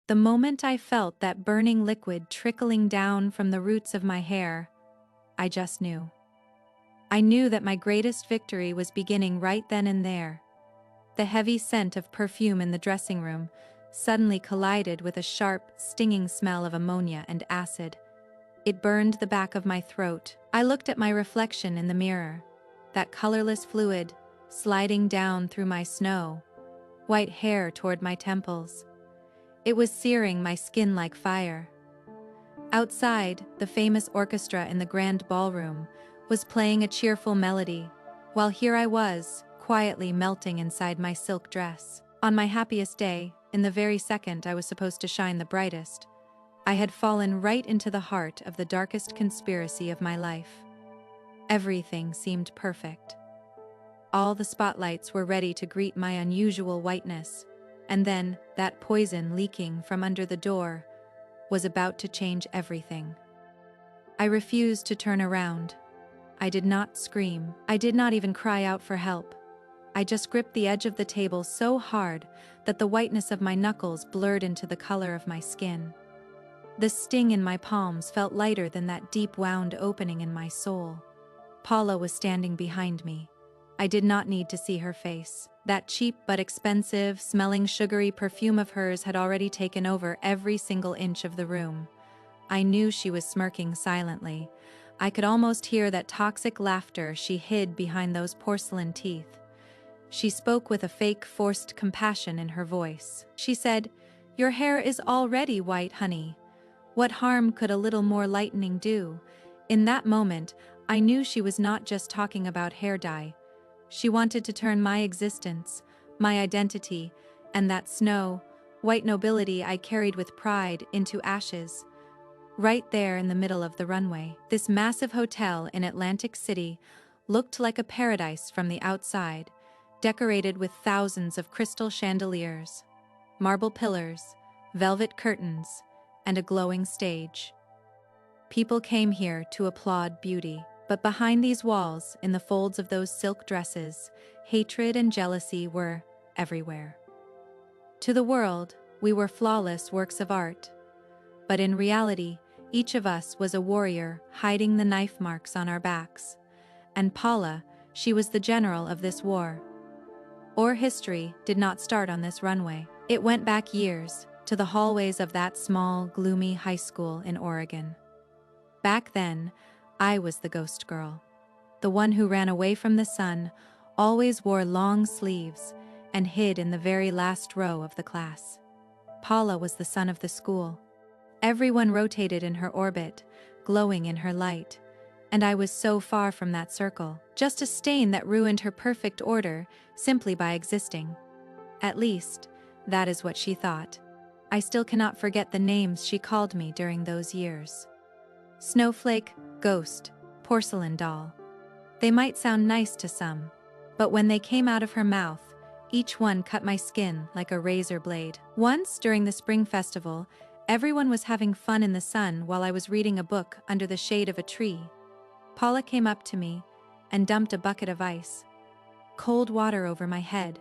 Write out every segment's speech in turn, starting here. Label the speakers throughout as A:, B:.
A: The moment I felt that burning liquid trickling down from the roots of my hair, I just knew. I knew that my greatest victory was beginning right then and there. The heavy scent of perfume in the dressing room suddenly collided with a sharp, stinging smell of ammonia and acid. It burned the back of my throat. I looked at my reflection in the mirror, that colorless fluid sliding down through my snow-white hair toward my temples. It was searing my skin like fire. Outside, the famous orchestra in the grand ballroom was playing a cheerful melody, while here I was, quietly melting inside my silk dress. On my happiest day, in the very second I was supposed to shine the brightest, I had fallen right into the heart of the darkest conspiracy of my life. Everything seemed perfect. All the spotlights were ready to greet my unusual whiteness, and then that poison leaking from under the door was about to change everything. I refused to turn around. I did not scream. I did not even cry out for help. I just gripped the edge of the table so hard that the whiteness of my knuckles blurred into the color of my skin. The sting in my palms felt lighter than that deep-wound opening in my soul. Paula was standing behind me. I did not need to see her face. That cheap but expensive, smelling sugary perfume of hers had already taken over every single inch of the room. I knew she was smirking silently. I could almost hear that toxic laughter she hid behind those porcelain teeth. She spoke with a fake, forced compassion in her voice. She said, "Your hair is already white, honey. What harm could a little more lightening do?" In that moment, I knew she was not just talking about hair dye. She wanted to turn my existence, my identity, and that snow-white nobility I carried with pride into ashes. Right there in the middle of the runway, this massive hotel in Atlantic City looked like a paradise from the outside, decorated with thousands of crystal chandeliers, marble pillars, velvet curtains, and a glowing stage. People came here to applaud beauty. But behind these walls, in the folds of those silk dresses, hatred and jealousy were everywhere. To the world, we were flawless works of art. But in reality, each of us was a warrior hiding the knife marks on our backs. And Paula, she was the general of this war. Our history did not start on this runway. It went back years, to the hallways of that small, gloomy high school in Oregon. Back then, I was the ghost girl. The one who ran away from the sun, always wore long sleeves, and hid in the very last row of the class. Paula was the sun of the school. Everyone rotated in her orbit, glowing in her light. And I was so far from that circle, just a stain that ruined her perfect order simply by existing. At least, that is what she thought. I still cannot forget the names she called me during those years. Snowflake, ghost, porcelain doll. They might sound nice to some, but when they came out of her mouth, each one cut my skin like a razor blade. Once, during the spring festival, everyone was having fun in the sun while I was reading a book under the shade of a tree. Paula came up to me and dumped a bucket of ice, cold water over my head.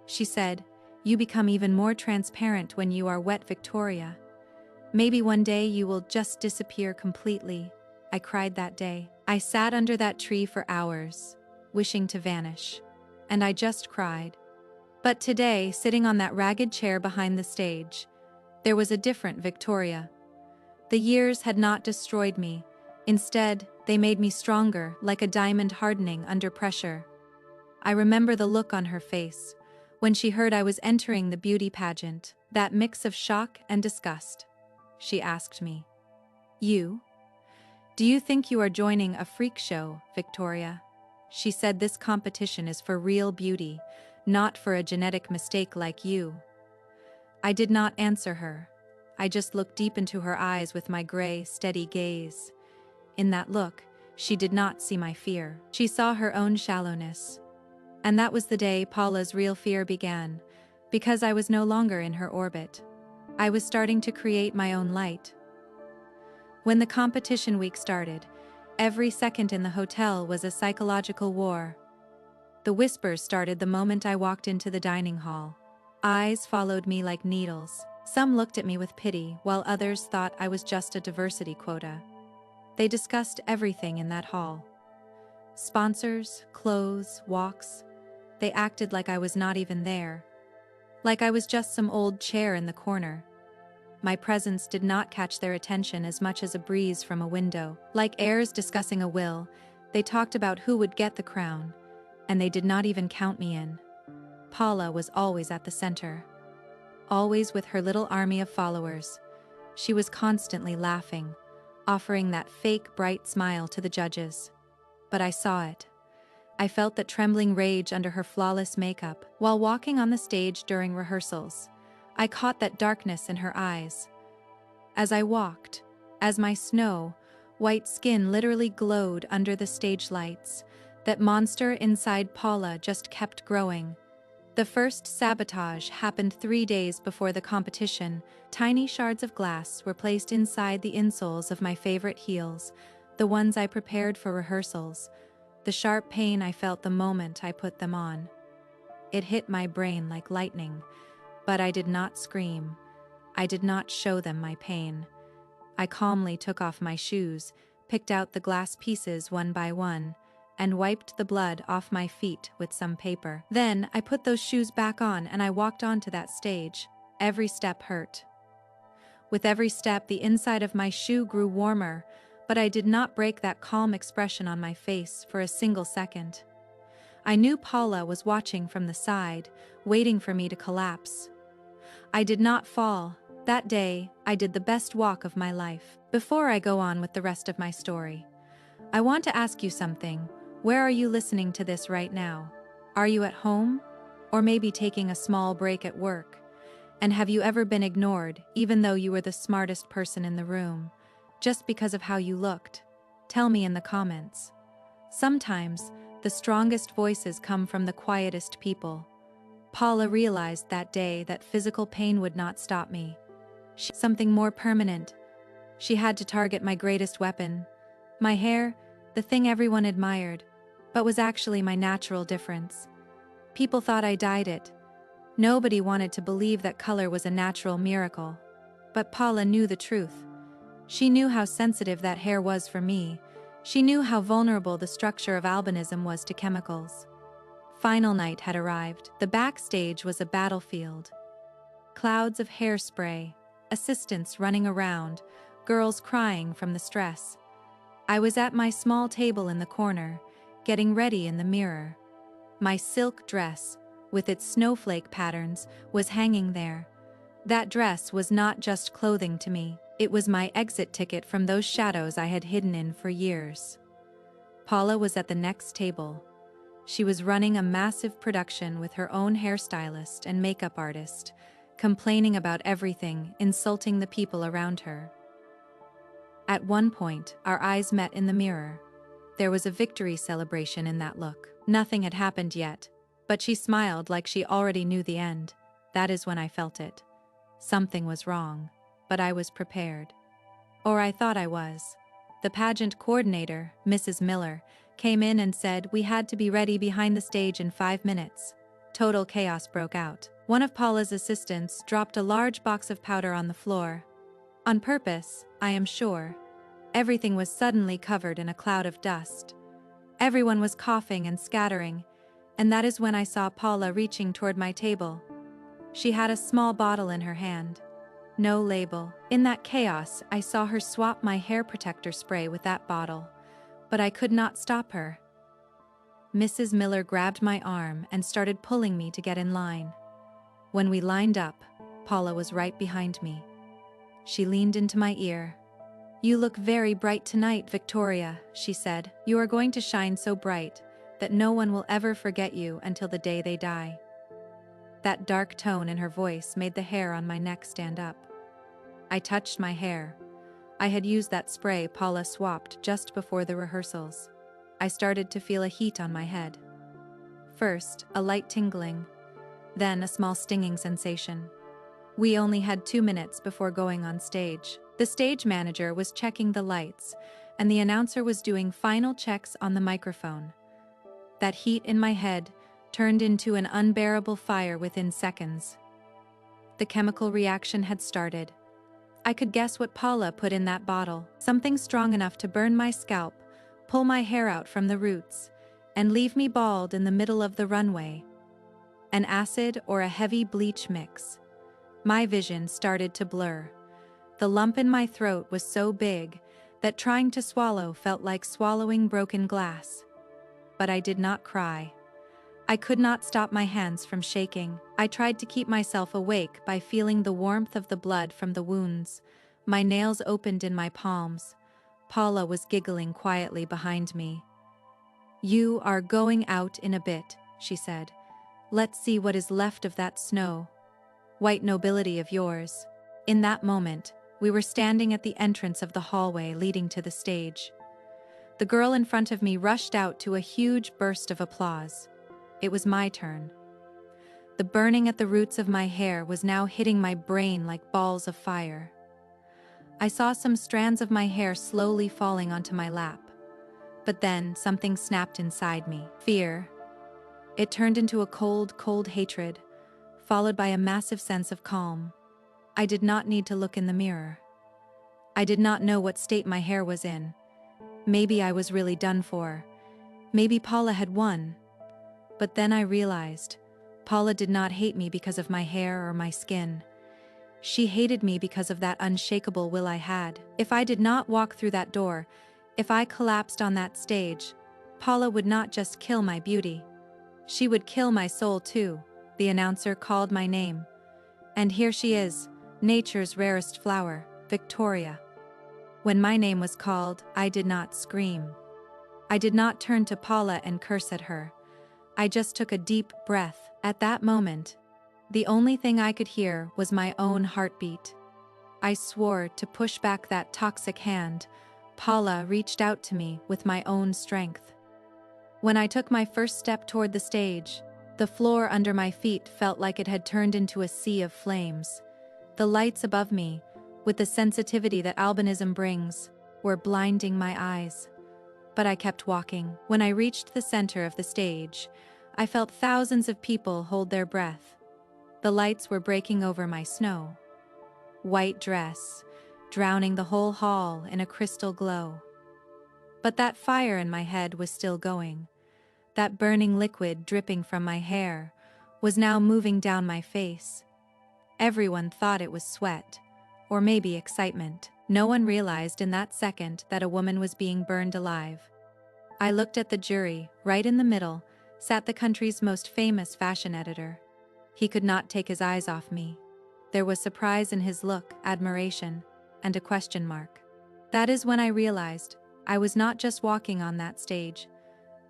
A: She said, "You become even more transparent when you are wet, Victoria. Maybe one day you will just disappear completely." I cried that day. I sat under that tree for hours, wishing to vanish. And I just cried. But today, sitting on that ragged chair behind the stage, there was a different Victoria. The years had not destroyed me. Instead, they made me stronger, like a diamond hardening under pressure. I remember the look on her face when she heard I was entering the beauty pageant, that mix of shock and disgust. She asked me, "You? Do you think you are joining a freak show, Victoria?" She said, "This competition is for real beauty, not for a genetic mistake like you." I did not answer her. I just looked deep into her eyes with my gray, steady gaze. In that look, she did not see my fear. She saw her own shallowness. And that was the day Paula's real fear began, because I was no longer in her orbit. I was starting to create my own light. When the competition week started, every second in the hotel was a psychological war. The whispers started the moment I walked into the dining hall. Eyes followed me like needles. Some looked at me with pity, while others thought I was just a diversity quota. They discussed everything in that hall. Sponsors, clothes, walks. They acted like I was not even there. Like I was just some old chair in the corner. My presence did not catch their attention as much as a breeze from a window. Like heirs discussing a will, they talked about who would get the crown, and they did not even count me in. Paula was always at the center. Always with her little army of followers. She was constantly laughing, offering that fake bright smile to the judges. But I saw it. I felt that trembling rage under her flawless makeup. While walking on the stage during rehearsals, I caught that darkness in her eyes. As I walked, as my snow-white skin literally glowed under the stage lights, that monster inside Paula just kept growing. The first sabotage happened 3 days before the competition. Tiny shards of glass were placed inside the insoles of my favorite heels, the ones I prepared for rehearsals. The sharp pain I felt the moment I put them on. It hit my brain like lightning, but I did not scream. I did not show them my pain. I calmly took off my shoes, picked out the glass pieces one by one, and wiped the blood off my feet with some paper. Then I put those shoes back on and I walked onto that stage. Every step hurt. With every step, the inside of my shoe grew warmer, but I did not break that calm expression on my face for a single second. I knew Paula was watching from the side, waiting for me to collapse. I did not fall. That day, I did the best walk of my life. Before I go on with the rest of my story, I want to ask you something. Where are you listening to this right now? Are you at home? Or maybe taking a small break at work? And have you ever been ignored, even though you were the smartest person in the room, just because of how you looked? Tell me in the comments. Sometimes, the strongest voices come from the quietest people. Paula realized that day that physical pain would not stop me. Something more permanent. She had to target my greatest weapon. My hair, the thing everyone admired, but was actually my natural difference. People thought I dyed it. Nobody wanted to believe that color was a natural miracle. But Paula knew the truth. She knew how sensitive that hair was for me. She knew how vulnerable the structure of albinism was to chemicals. Final night had arrived. The backstage was a battlefield. Clouds of hairspray, assistants running around, girls crying from the stress. I was at my small table in the corner, getting ready in the mirror. My silk dress, with its snowflake patterns, was hanging there. That dress was not just clothing to me, it was my exit ticket from those shadows I had hidden in for years. Paula was at the next table. She was running a massive production with her own hairstylist and makeup artist, complaining about everything, insulting the people around her. At one point, our eyes met in the mirror. There was a victory celebration in that look. Nothing had happened yet, but she smiled like she already knew the end. That is when I felt it. Something was wrong, but I was prepared. Or I thought I was. The pageant coordinator, Mrs. Miller, came in and said we had to be ready behind the stage in 5 minutes. Total chaos broke out. One of Paula's assistants dropped a large box of powder on the floor. On purpose, I am sure. Everything was suddenly covered in a cloud of dust. Everyone was coughing and scattering, and that is when I saw Paula reaching toward my table. She had a small bottle in her hand. No label. In that chaos, I saw her swap my hair protector spray with that bottle, but I could not stop her. Mrs. Miller grabbed my arm and started pulling me to get in line. When we lined up, Paula was right behind me. She leaned into my ear. "You look very bright tonight, Victoria," she said. "You are going to shine so bright that no one will ever forget you until the day they die." That dark tone in her voice made the hair on my neck stand up. I touched my hair. I had used that spray Paula swapped just before the rehearsals. I started to feel a heat on my head. First, a light tingling, then a small stinging sensation. We only had 2 minutes before going on stage. The stage manager was checking the lights, and the announcer was doing final checks on the microphone. That heat in my head turned into an unbearable fire within seconds. The chemical reaction had started. I could guess what Paula put in that bottle, something strong enough to burn my scalp, pull my hair out from the roots, and leave me bald in the middle of the runway. An acid or a heavy bleach mix. My vision started to blur. The lump in my throat was so big that trying to swallow felt like swallowing broken glass. But I did not cry. I could not stop my hands from shaking. I tried to keep myself awake by feeling the warmth of the blood from the wounds. My nails opened in my palms. Paula was giggling quietly behind me. "You are going out in a bit," she said. "Let's see what is left of that snow. White nobility of yours." In that moment, we were standing at the entrance of the hallway leading to the stage. The girl in front of me rushed out to a huge burst of applause. It was my turn. The burning at the roots of my hair was now hitting my brain like balls of fire. I saw some strands of my hair slowly falling onto my lap. But then something snapped inside me. Fear. It turned into a cold, cold hatred, followed by a massive sense of calm. I did not need to look in the mirror. I did not know what state my hair was in. Maybe I was really done for. Maybe Paula had won. But then I realized, Paula did not hate me because of my hair or my skin. She hated me because of that unshakable will I had. If I did not walk through that door, if I collapsed on that stage, Paula would not just kill my beauty. She would kill my soul too. The announcer called my name. And here she is, nature's rarest flower, Victoria. When my name was called, I did not scream. I did not turn to Paula and curse at her. I just took a deep breath. At that moment, the only thing I could hear was my own heartbeat. I swore to push back that toxic hand. Paula reached out to me with my own strength. When I took my first step toward the stage, the floor under my feet felt like it had turned into a sea of flames. The lights above me, with the sensitivity that albinism brings, were blinding my eyes. But I kept walking. When I reached the center of the stage, I felt thousands of people hold their breath. The lights were breaking over my snow. White dress, drowning the whole hall in a crystal glow. But that fire in my head was still going. That burning liquid dripping from my hair was now moving down my face. Everyone thought it was sweat, or maybe excitement. No one realized in that second that a woman was being burned alive. I looked at the jury. Right in the middle sat the country's most famous fashion editor. He could not take his eyes off me. There was surprise in his look, admiration, and a question mark. That is when I realized I was not just walking on that stage.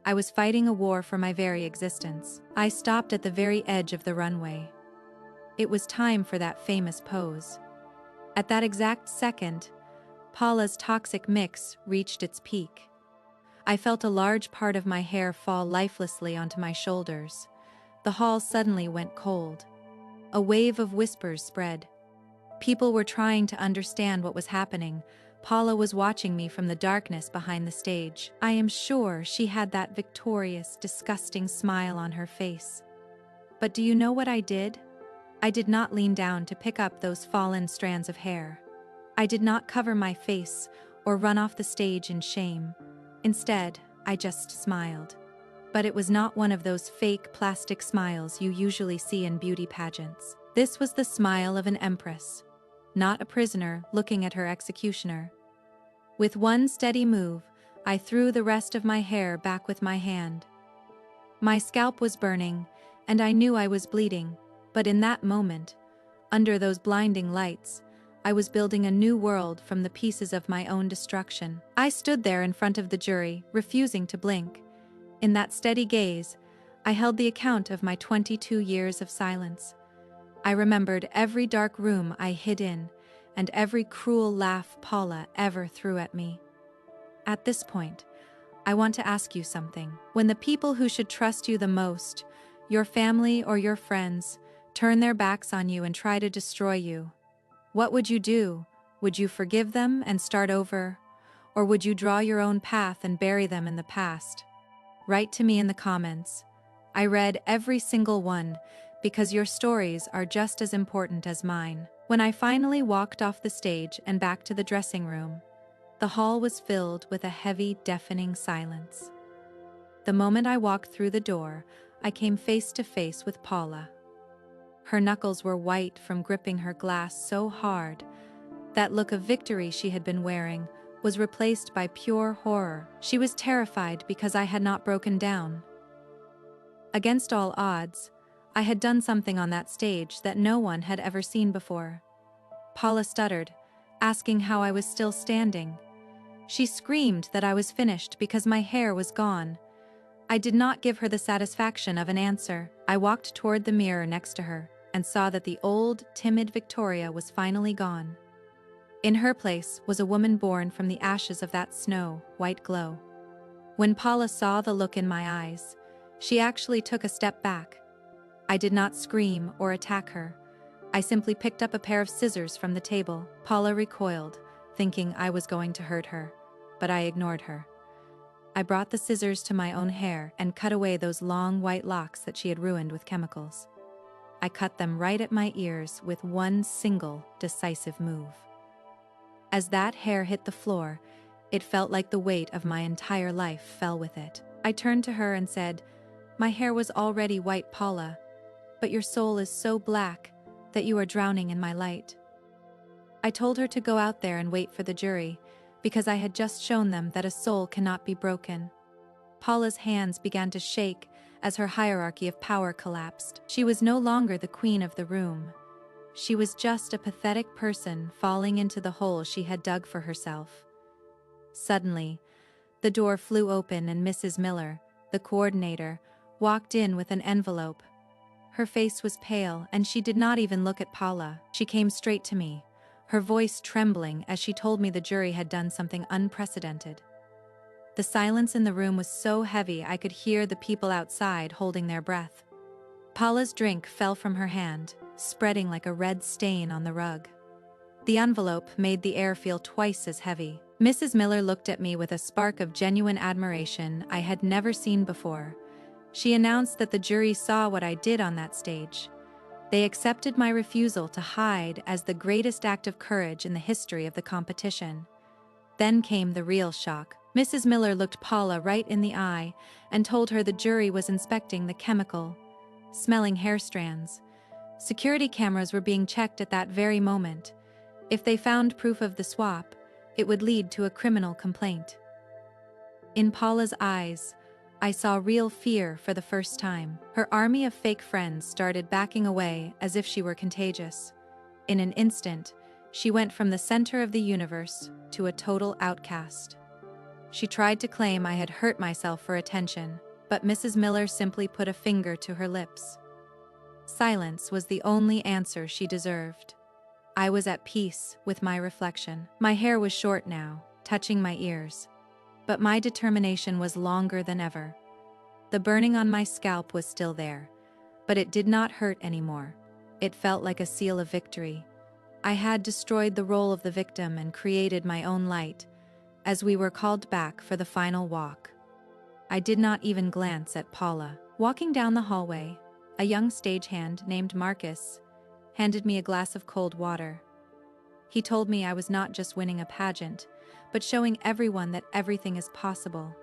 A: I was fighting a war for my very existence. I stopped at the very edge of the runway. It was time for that famous pose. At that exact second, Paula's toxic mix reached its peak. I felt a large part of my hair fall lifelessly onto my shoulders. The hall suddenly went cold. A wave of whispers spread. People were trying to understand what was happening. Paula was watching me from the darkness behind the stage. I am sure she had that victorious, disgusting smile on her face. But do you know what I did? I did not lean down to pick up those fallen strands of hair. I did not cover my face or run off the stage in shame. Instead, I just smiled. But it was not one of those fake plastic smiles you usually see in beauty pageants. This was the smile of an empress, not a prisoner looking at her executioner. With one steady move, I threw the rest of my hair back with my hand. My scalp was burning, and I knew I was bleeding, but in that moment, under those blinding lights, I was building a new world from the pieces of my own destruction. I stood there in front of the jury, refusing to blink. In that steady gaze, I held the account of my 22 years of silence. I remembered every dark room I hid in, and every cruel laugh Paula ever threw at me. At this point, I want to ask you something. When the people who should trust you the most, your family or your friends, turn their backs on you and try to destroy you, what would you do? Would you forgive them and start over? Or would you draw your own path and bury them in the past? Write to me in the comments. I read every single one because your stories are just as important as mine. When I finally walked off the stage and back to the dressing room, the hall was filled with a heavy, deafening silence. The moment I walked through the door, I came face to face with Paula. Her knuckles were white from gripping her glass so hard. That look of victory she had been wearing was replaced by pure horror. She was terrified because I had not broken down. Against all odds, I had done something on that stage that no one had ever seen before. Paula stuttered, asking how I was still standing. She screamed that I was finished because my hair was gone. I did not give her the satisfaction of an answer. I walked toward the mirror next to her and saw that the old, timid Victoria was finally gone. In her place was a woman born from the ashes of that snow-white glow. When Paula saw the look in my eyes, she actually took a step back. I did not scream or attack her. I simply picked up a pair of scissors from the table. Paula recoiled, thinking I was going to hurt her, but I ignored her. I brought the scissors to my own hair and cut away those long white locks that she had ruined with chemicals. I cut them right at my ears with one single, decisive move. As that hair hit the floor, it felt like the weight of my entire life fell with it. I turned to her and said, "My hair was already white, Paula, but your soul is so black that you are drowning in my light." I told her to go out there and wait for the jury, because I had just shown them that a soul cannot be broken. Paula's hands began to shake as her hierarchy of power collapsed. She was no longer the queen of the room. She was just a pathetic person falling into the hole she had dug for herself. Suddenly, the door flew open and Mrs. Miller, the coordinator, walked in with an envelope. Her face was pale and she did not even look at Paula. She came straight to me, her voice trembling as she told me the jury had done something unprecedented. The silence in the room was so heavy I could hear the people outside holding their breath. Paula's drink fell from her hand, spreading like a red stain on the rug. The envelope made the air feel twice as heavy. Mrs. Miller looked at me with a spark of genuine admiration I had never seen before. She announced that the jury saw what I did on that stage. They accepted my refusal to hide as the greatest act of courage in the history of the competition. Then came the real shock. Mrs. Miller looked Paula right in the eye and told her the jury was inspecting the chemical, smelling hair strands. Security cameras were being checked at that very moment. If they found proof of the swap, it would lead to a criminal complaint. In Paula's eyes, I saw real fear for the first time. Her army of fake friends started backing away as if she were contagious. In an instant, she went from the center of the universe to a total outcast. She tried to claim I had hurt myself for attention, but Mrs. Miller simply put a finger to her lips. Silence was the only answer she deserved. I was at peace with my reflection. My hair was short now, touching my ears. But my determination was longer than ever. The burning on my scalp was still there, but it did not hurt anymore. It felt like a seal of victory. I had destroyed the role of the victim and created my own light, as we were called back for the final walk. I did not even glance at Paula. Walking down the hallway, a young stagehand named Marcus handed me a glass of cold water. He told me I was not just winning a pageant, but showing everyone that everything is possible.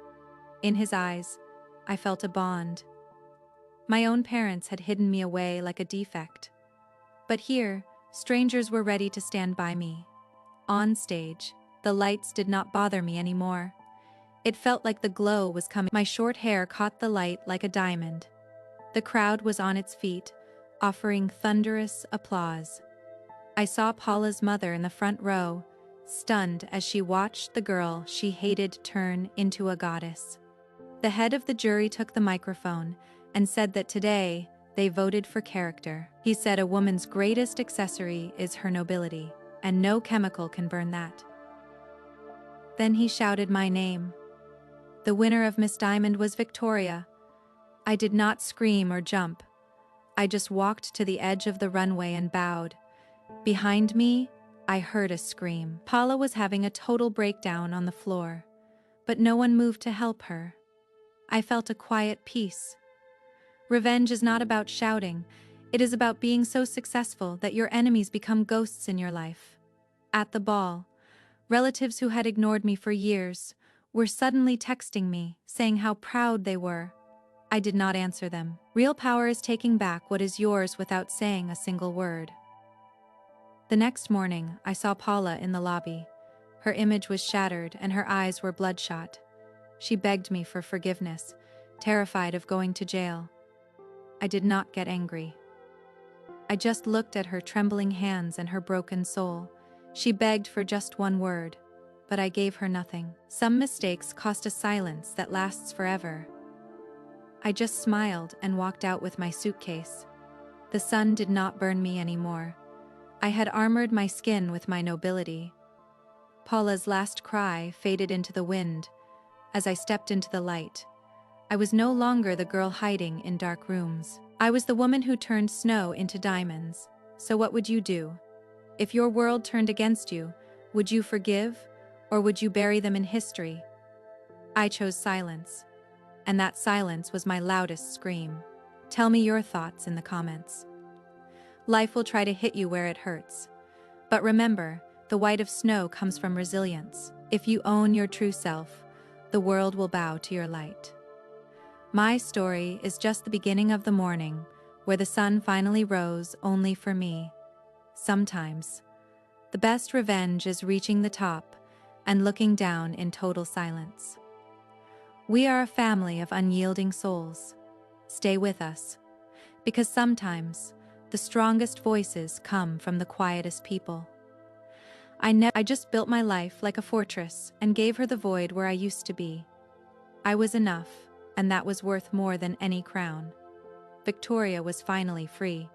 A: In his eyes, I felt a bond. My own parents had hidden me away like a defect. But here, strangers were ready to stand by me. On stage, the lights did not bother me anymore. It felt like the glow was coming. My short hair caught the light like a diamond. The crowd was on its feet, offering thunderous applause. I saw Paula's mother in the front row, stunned as she watched the girl she hated turn into a goddess. The head of the jury took the microphone and said that today they voted for character. He said a woman's greatest accessory is her nobility, and no chemical can burn that. Then he shouted my name. The winner of Miss Diamond was Victoria. I did not scream or jump. I just walked to the edge of the runway and bowed. Behind me, I heard a scream. Paula was having a total breakdown on the floor, but no one moved to help her. I felt a quiet peace. Revenge is not about shouting, It is about being so successful that your enemies become ghosts in your life. At the ball, relatives who had ignored me for years were suddenly texting me, saying how proud they were. I did not answer them. Real power is taking back what is yours without saying a single word. The next morning, I saw Paula in the lobby. Her image was shattered and her eyes were bloodshot. She begged me for forgiveness, terrified of going to jail. I did not get angry. I just looked at her trembling hands and her broken soul. She begged for just one word, but I gave her nothing. Some mistakes cost a silence that lasts forever. I just smiled and walked out with my suitcase. The sun did not burn me anymore. I had armored my skin with my nobility. Paula's last cry faded into the wind. As I stepped into the light, I was no longer the girl hiding in dark rooms. I was the woman who turned snow into diamonds. So what would you do? If your world turned against you, would you forgive, or would you bury them in history? I chose silence, and that silence was my loudest scream. Tell me your thoughts in the comments. Life will try to hit you where it hurts. But remember, the white of snow comes from resilience. If you own your true self, the world will bow to your light. My story is just the beginning of the morning, where the sun finally rose only for me. Sometimes, the best revenge is reaching the top and looking down in total silence. We are a family of unyielding souls. Stay with us, because sometimes the strongest voices come from the quietest people. I just built my life like a fortress and gave her the void where I used to be. I was enough, and that was worth more than any crown. Victoria was finally free.